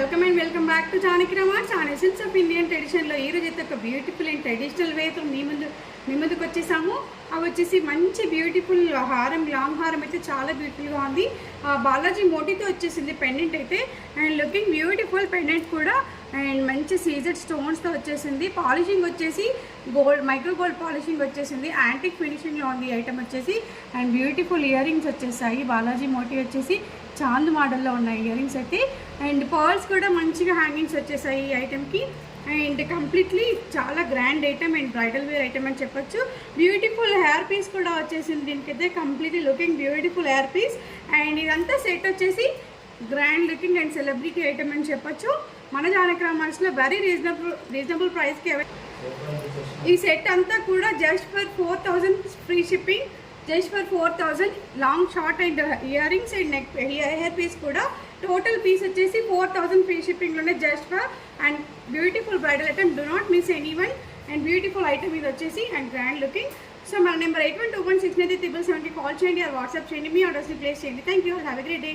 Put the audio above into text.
Welcome back to Janaki Rama essence of Indian ట్రెడిషన్లో ఈ రోజు అయితే ఒక బ్యూటిఫుల్ అండ్ ట్రెడిషనల్ వేతో మీ ముందుకు వచ్చేసాము. అవి వచ్చేసి మంచి బ్యూటిఫుల్ హారం, లాంగ్ హారం అయితే చాలా బ్యూటిఫుల్గా ఉంది. బాలాజీ మోటీతో వచ్చేసింది పెండెంట్ అయితే, అండ్ లుకింగ్ బ్యూటిఫుల్ పెండెంట్ కూడా, అండ్ మంచి సీజెడ్ స్టోన్స్తో వచ్చేసింది. పాలిషింగ్ వచ్చేసి మైక్రో గోల్డ్ పాలిషింగ్ వచ్చేసింది. యాంటిక్ ఫినిషింగ్లో ఉంది ఐటమ్ వచ్చేసి, అండ్ బ్యూటిఫుల్ ఇయర్ రింగ్స్ వచ్చేసాయి. బాలాజీ మోటీ వచ్చేసి చాంద్ మోడల్లో ఉన్నాయి ఇయర్ రింగ్స్ అయితే, అండ్ పర్ల్స్ కూడా మంచిగా హ్యాంగింగ్స్ వచ్చేసాయి ఈ ఐటమ్కి. అండ్ కంప్లీట్లీ చాలా grand item and bridal wear item అని చెప్పొచ్చు. బ్యూటిఫుల్ హెయిర్ పీస్ కూడా వచ్చేసింది దీనికైతే, completely looking beautiful hair piece. And ఇదంతా సెట్ వచ్చేసి grand looking and celebrity item అని చెప్పొచ్చు. మన జానకి రామాస్లో వెరీ రీజనబుల్ ప్రైస్కి ఈ సెట్ అంతా కూడా just for 4000 free shipping, just for 4000. Long short and ear rings and neck hair piece కూడా టోటల్ పీస్ వచ్చేసి 4000 ఫ్రీ షిప్పింగ్లోనే just for. And beautiful bridal item, do not miss any one. And beautiful item ఇది వచ్చేసి and grand looking. So మన number 81216937కి call చేయండి, or WhatsApp చేయండి, మీ ఆర్డర్స్ని ప్లేస్ చేయండి. Thank you, have a great day.